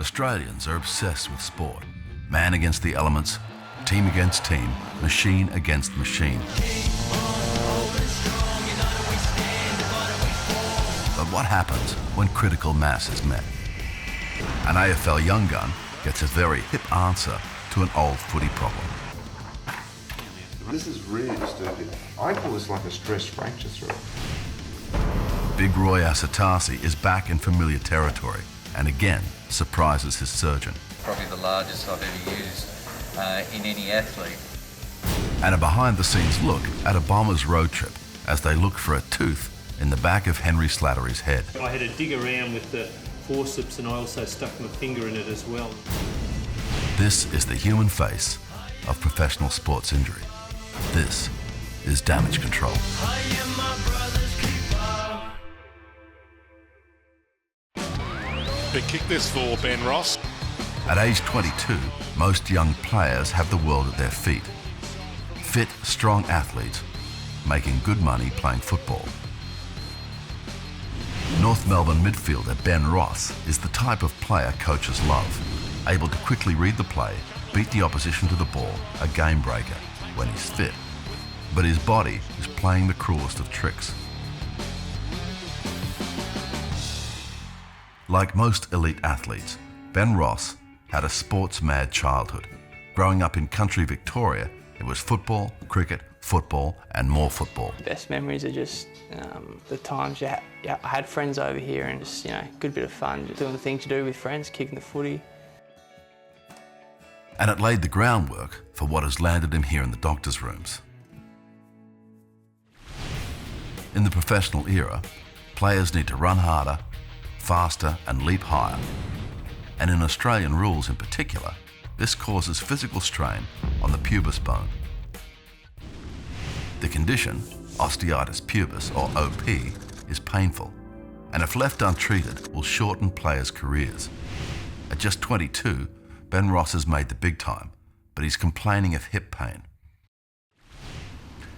Australians are obsessed with sport. Man against the elements, team against team, machine against machine. But what happens when critical mass is met? An AFL young gun gets a very hip answer to an old footy problem. This is really disturbing. I call this like a stress fracture through. Big Roy Asasi is back in familiar territory and again surprises his surgeon. Probably the largest I've ever used in any athlete. And a behind-the-scenes look at a Bombers road trip as they look for a tooth in the back of Henry Slattery's head. I had to dig around with the forceps and I also stuck my finger in it as well. This is the human face of professional sports injury. This is damage control. Big kick this for Ben Ross. At age 22, most young players have the world at their feet. Fit, strong athletes making good money playing football. North Melbourne midfielder Ben Ross is the type of player coaches love, able to quickly read the play, beat the opposition to the ball, a game breaker when he's fit. But his body is playing the cruelest of tricks. Like most elite athletes, Ben Ross had a sports-mad childhood. Growing up in country Victoria, it was football, cricket, football, and more football. Best memories are just the times I had friends over here and just, good bit of fun, just doing the thing to do with friends, kicking the footy. And it laid the groundwork for what has landed him here in the doctor's rooms. In the professional era, players need to run harder, faster, and leap higher. And in Australian rules in particular, this causes physical strain on the pubis bone. The condition, osteitis pubis, or OP, is painful, and if left untreated, will shorten players' careers. At just 22, Ben Ross has made the big time, but he's complaining of hip pain.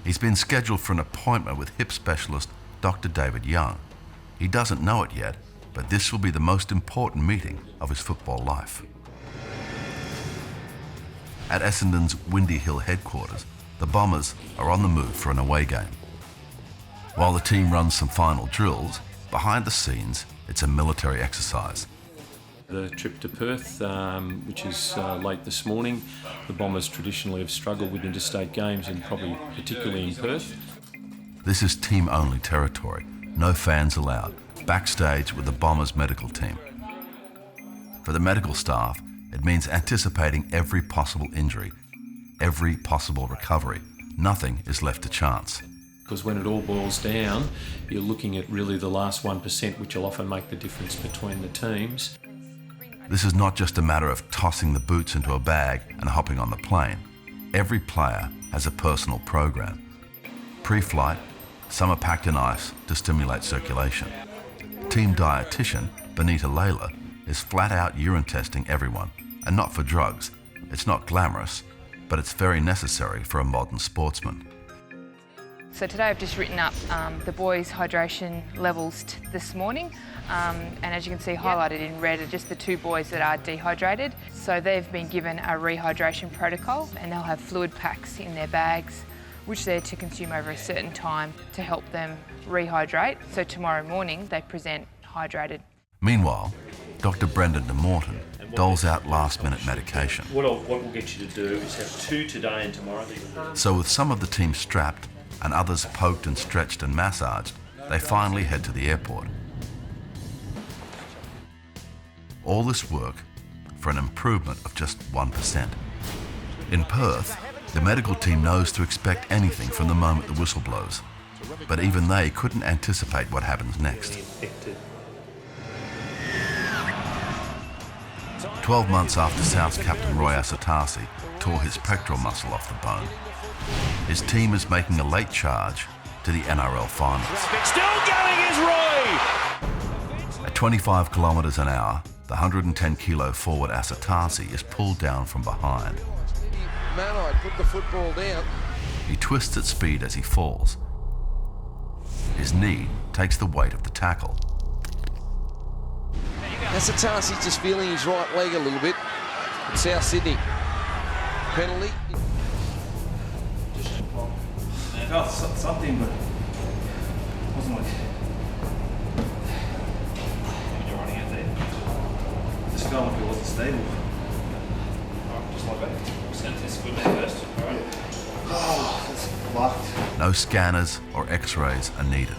He's been scheduled for an appointment with hip specialist Dr. David Young. He doesn't know it yet, but this will be the most important meeting of his football life. At Essendon's Windy Hill headquarters, the Bombers are on the move for an away game. While the team runs some final drills, behind the scenes, it's a military exercise. The trip to Perth, which is late this morning, the Bombers traditionally have struggled with interstate games, and probably particularly in Perth. This is team-only territory, no fans allowed, backstage with the Bombers medical team. For the medical staff, it means anticipating every possible injury, every possible recovery. Nothing is left to chance. Because when it all boils down, you're looking at really the last 1%, which will often make the difference between the teams. This is not just a matter of tossing the boots into a bag and hopping on the plane. Every player has a personal program. Pre-flight, some are packed in ice to stimulate circulation. Team dietitian Benita Layla is flat out urine testing everyone, and not for drugs. It's not glamorous, but it's very necessary for a modern sportsman. So today I've just written up the boys' hydration levels this morning, and as you can see highlighted in red are just the two boys that are dehydrated. So they've been given a rehydration protocol and they'll have fluid packs in their bags which they're to consume over a certain time to help them rehydrate. So tomorrow morning they present hydrated. Meanwhile, Dr. Brendan de Morton doles out last-minute medication. What we'll get you to do is have 2 today and tomorrow. So with some of the team strapped and others poked and stretched and massaged, they finally head to the airport. All this work for an improvement of just 1%. In Perth, the medical team knows to expect anything from the moment the whistle blows, but even they couldn't anticipate what happens next. 12 months after South's captain Roy Asasi tore his pectoral muscle off the bone, his team is making a late charge to the NRL finals. Still going is Roy! At 25 kilometres an hour, the 110-kilo forward Asasi is pulled down from behind. Man, put the football down. He twists at speed as he falls. His knee takes the weight of the tackle. Asasi's just feeling his right leg a little bit. In South Sydney. Penalty. I felt something, but it wasn't like when you're running out there. It just felt like it wasn't stable. Alright, just like that. Just going to test good there first. Alright. Oh, that's locked. No scanners or x-rays are needed.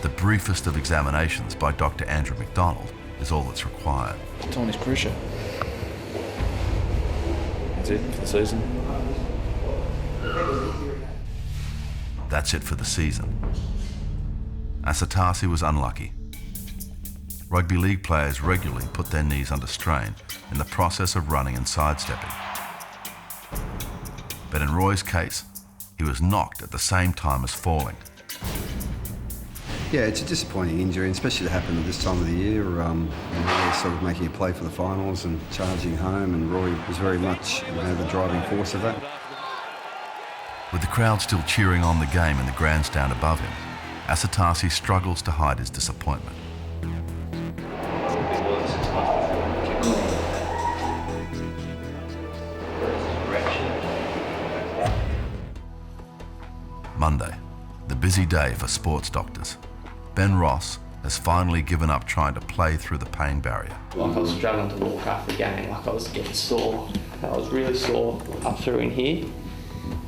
The briefest of examinations by Dr. Andrew McDonald is all that's required. Tony's crucial. That's it for the season. That's it for the season. Asasi was unlucky. Rugby league players regularly put their knees under strain in the process of running and sidestepping. But in Roy's case, he was knocked at the same time as falling. Yeah, it's a disappointing injury, especially to happen at this time of the year. Roy sort of making a play for the finals and charging home, and Roy was very much the driving force of that. With the crowd still cheering on the game in the grandstand above him, Asasi struggles to hide his disappointment. Monday, the busy day for sports doctors. Ben Ross has finally given up trying to play through the pain barrier. Like I was struggling to walk after the game, like I was getting sore. I was really sore up through in here.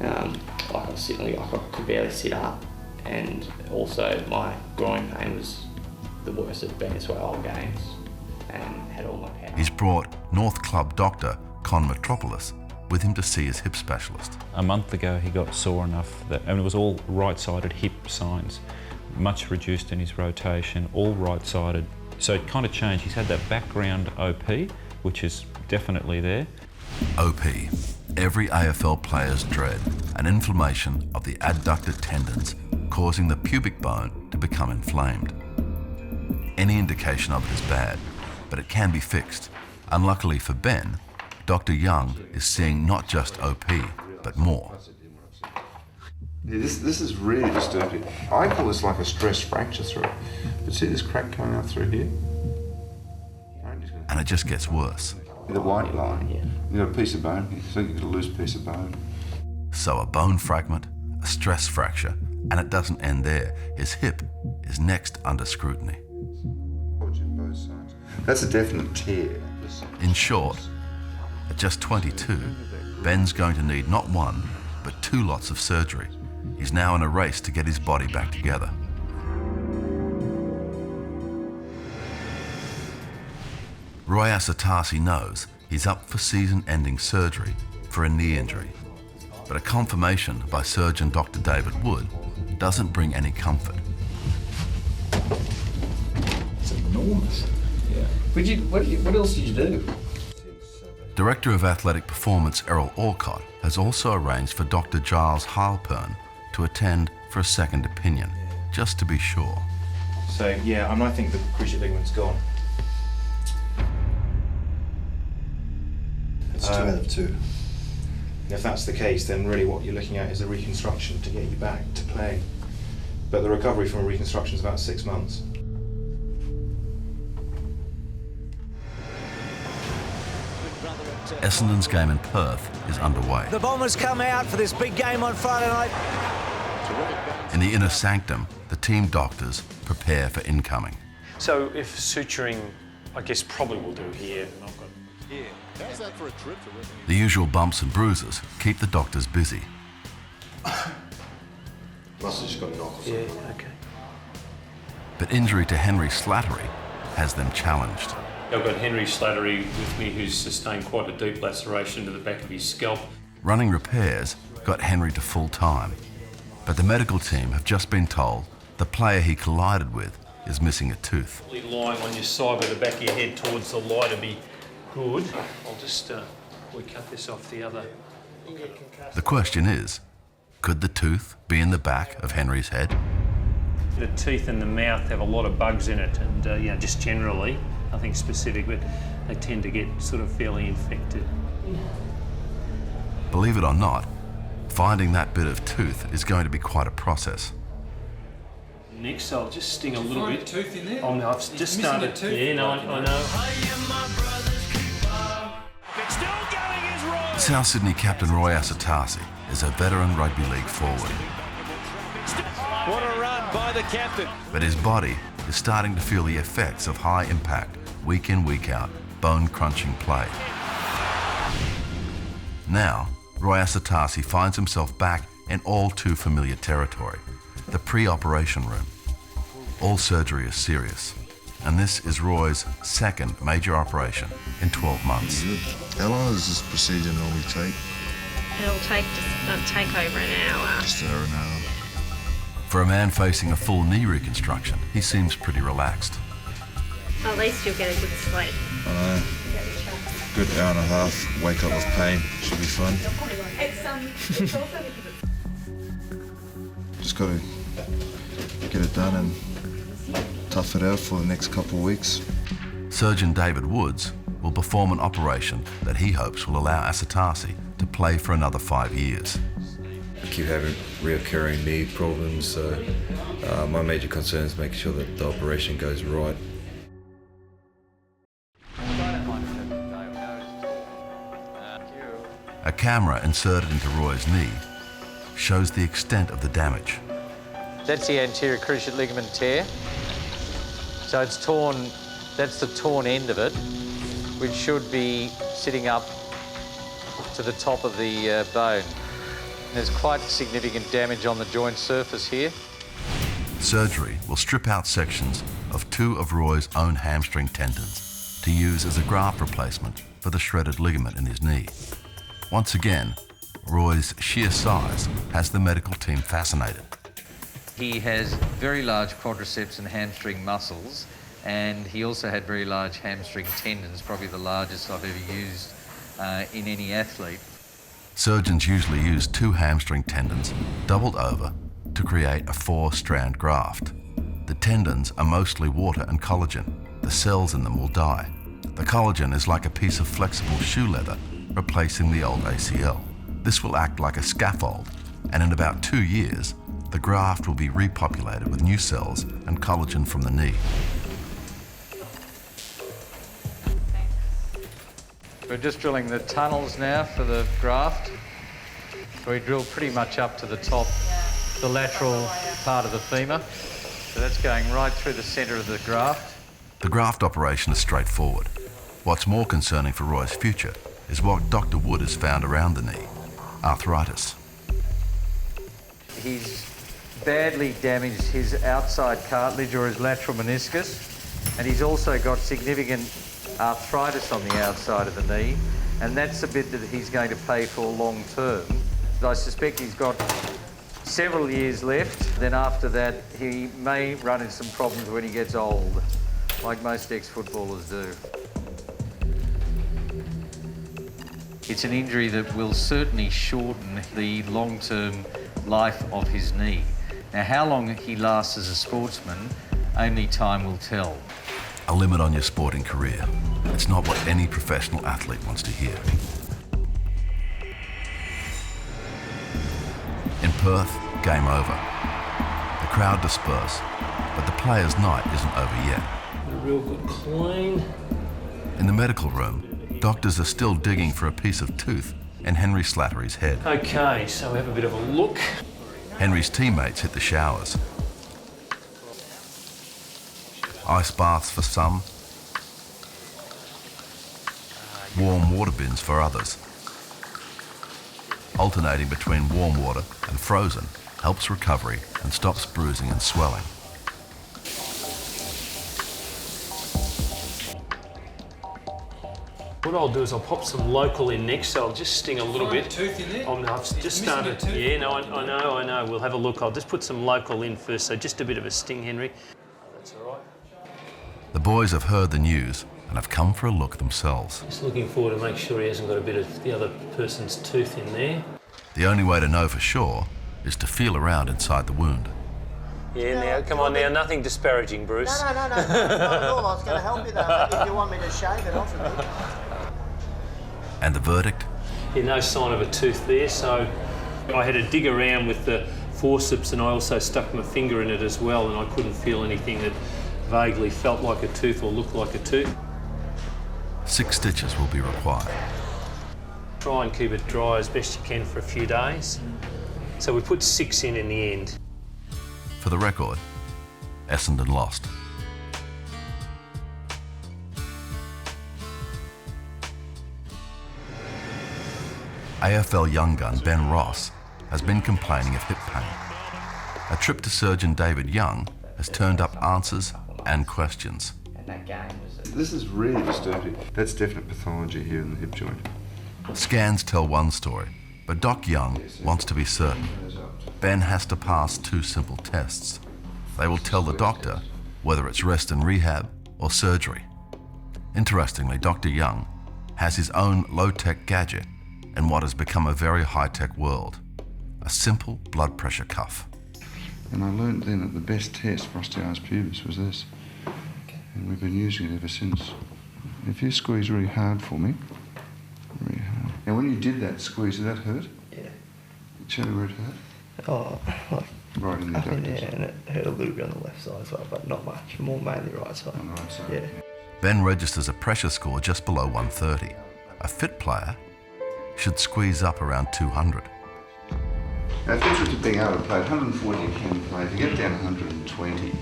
Like I was sitting, like I could barely sit up, and also my groin pain was the worst it's been through whole games, and had all my power. He's brought North Club doctor Con Metropolis with him to see his hip specialist. A month ago he got sore enough that, and it was all right-sided hip signs, much reduced in his rotation, all right-sided. So it kind of changed. He's had that background OP, which is definitely there. OP, every AFL player's dread, an inflammation of the adductor tendons causing the pubic bone to become inflamed. Any indication of it is bad, but it can be fixed. Unluckily for Ben, Dr. Young is seeing not just OP, but more. Yeah, this is really disturbing. I call this like a stress fracture through it. But see this crack coming out through here? And it just gets worse. The white line, you got a piece of bone here, so you got a loose piece of bone. So a bone fragment, a stress fracture, and it doesn't end there. His hip is next under scrutiny. That's a definite tear. In short, at just 22, Ben's going to need not one, but 2 lots of surgery. He's now in a race to get his body back together. Roy Asasi knows he's up for season-ending surgery for a knee injury, but a confirmation by surgeon Dr. David Wood doesn't bring any comfort. It's enormous. Yeah. What else did you do? Director of Athletic Performance Errol Orcott has also arranged for Dr. Giles Heilpern to attend for a second opinion, just to be sure. So yeah, I think the cruciate ligament's gone. It's 2 out of 2. If that's the case, then really what you're looking at is a reconstruction to get you back to play. But the recovery from a reconstruction is about 6 months. Essendon's game in Perth is underway. The Bombers come out for this big game on Friday night. In the inner sanctum, the team doctors prepare for incoming. So if suturing, I guess probably will do here. How's that for a trip to Rugby? The usual bumps and bruises keep the doctors busy. Must have just got knocked. Yeah, okay. But injury to Henry Slattery has them challenged. I've got Henry Slattery with me, who's sustained quite a deep laceration to the back of his scalp. Running repairs got Henry to full time, but the medical team have just been told the player he collided with is missing a tooth. Lying on your side with the back of your head towards the light would be good. I'll just, we cut this off the other. The question is, could the tooth be in the back of Henry's head? The teeth and the mouth have a lot of bugs in it, and just generally, nothing specific, but they tend to get sort of fairly infected. Believe it or not, finding that bit of tooth is going to be quite a process. Next, so I'll just sting a little bit. Tooth in there? Oh no, I've just started. Yeah, no, I know. South Sydney captain Roy Asasi is a veteran rugby league forward. What a run by the captain. But his body is starting to feel the effects of high impact, week in, week out, bone crunching play. Now, Roy Asasi finds himself back in all too familiar territory, the pre-operation room. All surgery is serious, and this is Roy's second major operation in 12 months. How long does this procedure normally take? It'll take over an hour. Just over an hour. For a man facing a full knee reconstruction, he seems pretty relaxed. At least you'll get a good sleep. I know. Good hour and a half, wake up with pain. Should be fun. Just got to get it done and tough it out for the next couple of weeks. Surgeon David Woods will perform an operation that he hopes will allow Asasi to play for another 5 years. I keep having reoccurring knee problems, so my major concern is making sure that the operation goes right. A camera inserted into Roy's knee shows the extent of the damage. That's the anterior cruciate ligament tear. So it's torn, that's the torn end of it, which should be sitting up to the top of the bone. There's quite significant damage on the joint surface here. Surgery will strip out sections of 2 of Roy's own hamstring tendons to use as a graft replacement for the shredded ligament in his knee. Once again, Roy's sheer size has the medical team fascinated. He has very large quadriceps and hamstring muscles, and he also had very large hamstring tendons, probably the largest I've ever used in any athlete. Surgeons usually use 2 hamstring tendons doubled over to create a 4-strand graft. The tendons are mostly water and collagen. The cells in them will die. The collagen is like a piece of flexible shoe leather replacing the old ACL. This will act like a scaffold, and in about 2 years, the graft will be repopulated with new cells and collagen from the knee. We're just drilling the tunnels now for the graft. So we drill pretty much up to the top, the lateral part of the femur. So that's going right through the centre of the graft. The graft operation is straightforward. What's more concerning for Roy's future is what Dr. Wood has found around the knee: arthritis. He's badly damaged his outside cartilage or his lateral meniscus, and he's also got significant arthritis on the outside of the knee, and that's the bit that he's going to pay for long term. I suspect he's got several years left. Then after that, he may run into some problems when he gets old, like most ex-footballers do. It's an injury that will certainly shorten the long-term life of his knee. Now, how long he lasts as a sportsman, only time will tell. A limit on your sporting career. It's not what any professional athlete wants to hear. In Perth, game over. The crowd disperse, but the players' night isn't over yet. A real good clean. In the medical room, doctors are still digging for a piece of tooth in Henry Slattery's head. Okay, so we have a bit of a look. Henry's teammates hit the showers. Ice baths for some, warm water bins for others. Alternating between warm water and frozen helps recovery and stops bruising and swelling. What I'll do is I'll pop some local in next, so I'll just sting a little bit. Tooth in there? Oh no, I've just started. Yeah, no, I know. We'll have a look. I'll just put some local in first, so just a bit of a sting, Henry. That's all right. The boys have heard the news and have come for a look themselves. Just looking forward to make sure he hasn't got a bit of the other person's tooth in there. The only way to know for sure is to feel around inside the wound. Yeah, now, come on now, nothing disparaging, Bruce. No, not at all. I was going to help you though. If you want me to shave it off of me. And the verdict? Yeah, no sign of a tooth there, so I had to dig around with the forceps, and I also stuck my finger in it as well, and I couldn't feel anything that vaguely felt like a tooth or looked like a tooth. 6 stitches will be required. Try and keep it dry as best you can for a few days. So we put 6 in the end. For the record, Essendon lost. AFL young gun Ben Ross has been complaining of hip pain. A trip to surgeon David Young has turned up answers and questions. This is really disturbing. That's definite pathology here in the hip joint. Scans tell one story, but Doc Young wants to be certain. Ben has to pass 2 simple tests. They will tell the doctor whether it's rest and rehab or surgery. Interestingly, Dr. Young has his own low-tech gadget in what has become a very high-tech world, a simple blood pressure cuff. And I learned then that the best test for osteoarthritis pubis was this. And we've been using it ever since. If you squeeze really hard for me, really hard. And when you did that squeeze, did that hurt? Yeah. Show me where it hurt. Oh, like right in the up in adductors. there, and it hurt a little bit on the left side as well, but not much. More mainly right side. On the right side. Yeah. Ben registers a pressure score just below 130. A fit player should squeeze up around 200. Now, if you're being able to play, 140 you can play. If you get down 120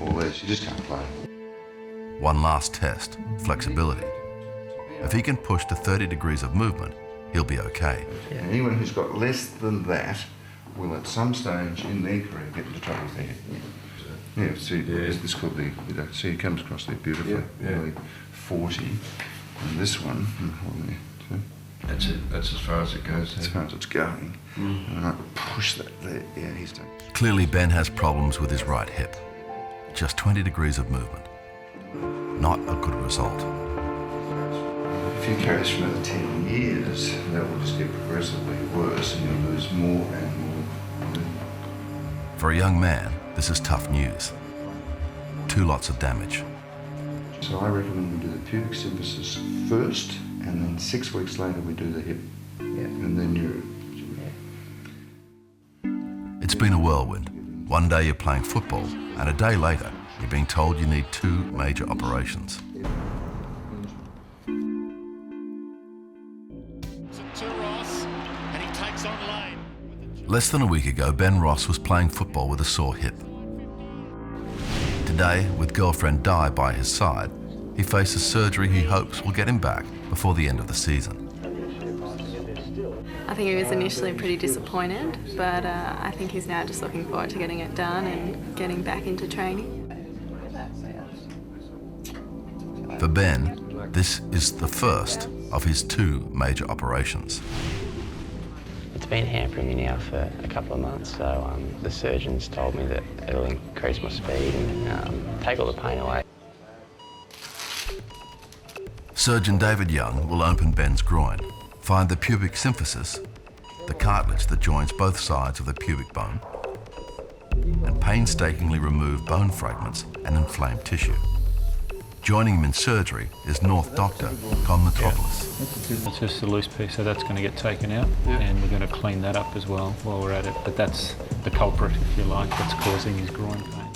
or less, you just can't play. One last test, flexibility. If he can push to 30 degrees of movement, he'll be okay. Yeah. Anyone who's got less than that will at some stage in their career get into trouble with their head. Yeah, see, this could be, see, it comes across there beautifully. Nearly 40. And this one, hold there, too. That's it. That's as far as it goes. As far as it's going. And I push that there. Yeah, he's done. Clearly, Ben has problems with his right hip. Just 20 degrees of movement. Not a good result. If you carry this for another 10 years, that will just get progressively worse and you'll lose more and more. For a young man, this is tough news. 2 lots of damage. So I recommend we do the pubic symphysis first, and then 6 weeks later we do the hip, and then you. It's been a whirlwind. One day you're playing football, and a day later you're being told you need 2 major operations. To Ross, and he takes on Lane. Less than a week ago, Ben Ross was playing football with a sore hip. Today, with girlfriend Di by his side, he faces surgery he hopes will get him back before the end of the season. I think he was initially pretty disappointed, but I think he's now just looking forward to getting it done and getting back into training. For Ben, this is the first of his 2 major operations. It's been hampering me now for a couple of months, so the surgeons told me that it'll increase my speed and take all the pain away. Surgeon David Young will open Ben's groin, find the pubic symphysis, the cartilage that joins both sides of the pubic bone, and painstakingly remove bone fragments and inflamed tissue. Joining him in surgery is North Doctor Con Metropolis. That's just a loose piece, so that's going to get taken out, and we're going to clean that up as well while we're at it. But that's the culprit, if you like, that's causing his groin pain.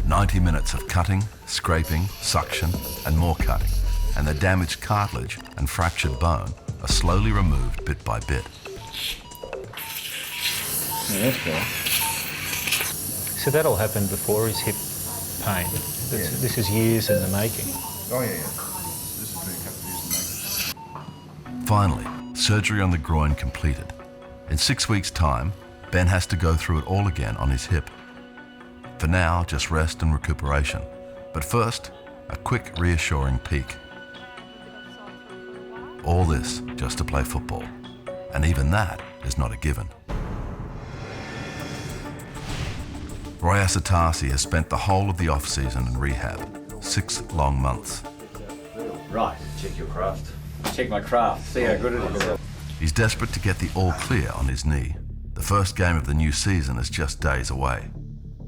90 minutes of cutting, scraping, suction, and more cutting, and the damaged cartilage and fractured bone are slowly removed bit by bit. Yeah, that's better. So that'll happen before his hip pain. This is years in the making. Oh, yeah. This has been a couple of years in the making. Finally, surgery on the groin completed. In 6 weeks' time, Ben has to go through it all again on his hip. For now, just rest and recuperation. But first, a quick reassuring peek. All this just to play football. And even that is not a given. Roy Asasi has spent the whole of the off-season in rehab, 6 long months. Right, check your craft. Check my craft, see how good it is. He's desperate to get the all clear on his knee. The first game of the new season is just days away.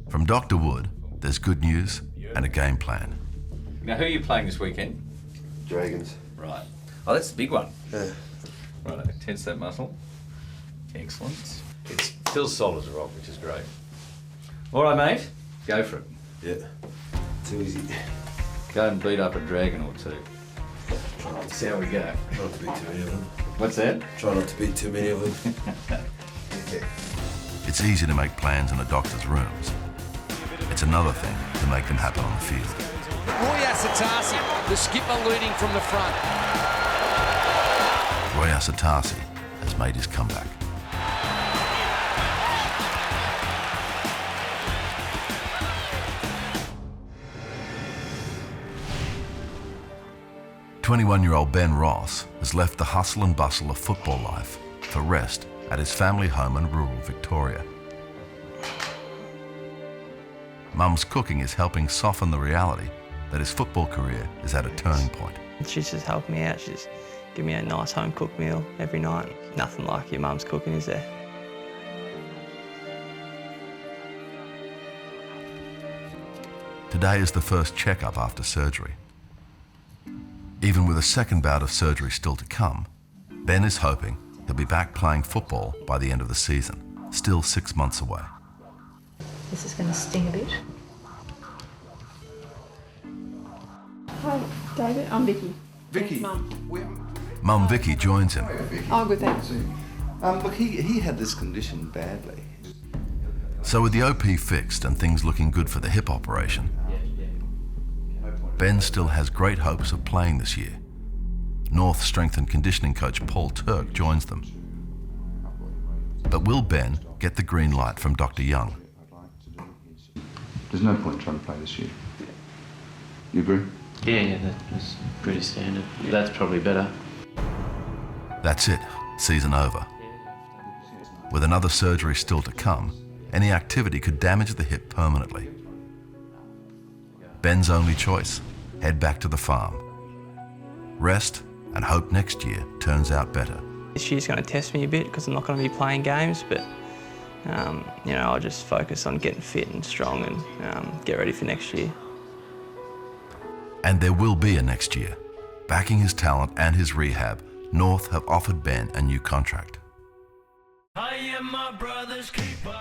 From Dr. Wood, there's good news and a game plan. Now, who are you playing this weekend? Dragons. Right. Oh, that's the big one. Yeah. Right, tense that muscle. Excellent. It's Still solid as a rock, which is great. All right, mate, go for it. Yeah, too easy. Go and beat up a dragon or two. See how we go. Try not to beat too many of them. What's that? Try not to beat too many of them. It's easy to make plans in a doctor's rooms. It's another thing to make them happen on the field. Roy Asasi, the skipper leading from the front. Roy Asasi has made his comeback. "21-year-old Ben Ross has left the hustle and bustle of football life for rest at his family home in rural Victoria. Mum's cooking is helping soften the reality that his football career is at a turning point. She's just helped me out. She's given me a nice home-cooked meal every night. Nothing like your mum's cooking, is there? Today is the first checkup after surgery. Even with a second bout of surgery still to come, Ben is hoping he'll be back playing football by the end of the season, still 6 months away. This is going to sting a bit. Hi, David. I'm Vicky. Vicky. Mum Vicky joins him. Oh, good, thanks. Look, he had this condition badly. So with the OP fixed and things looking good for the hip operation, Ben still has great hopes of playing this year. North strength and conditioning coach Paul Turk joins them. But will Ben get the green light from Dr. Young? There's no point trying to play this year. You agree? Yeah, that's pretty standard. That's probably better. That's it, season over. With another surgery still to come, any activity could damage the hip permanently. Ben's only choice, head back to the farm. Rest and hope next year turns out better. This year's going to test me a bit because I'm not going to be playing games, but I'll just focus on getting fit and strong and get ready for next year. And there will be a next year. Backing his talent and his rehab, North have offered Ben a new contract. I am my brother's keeper.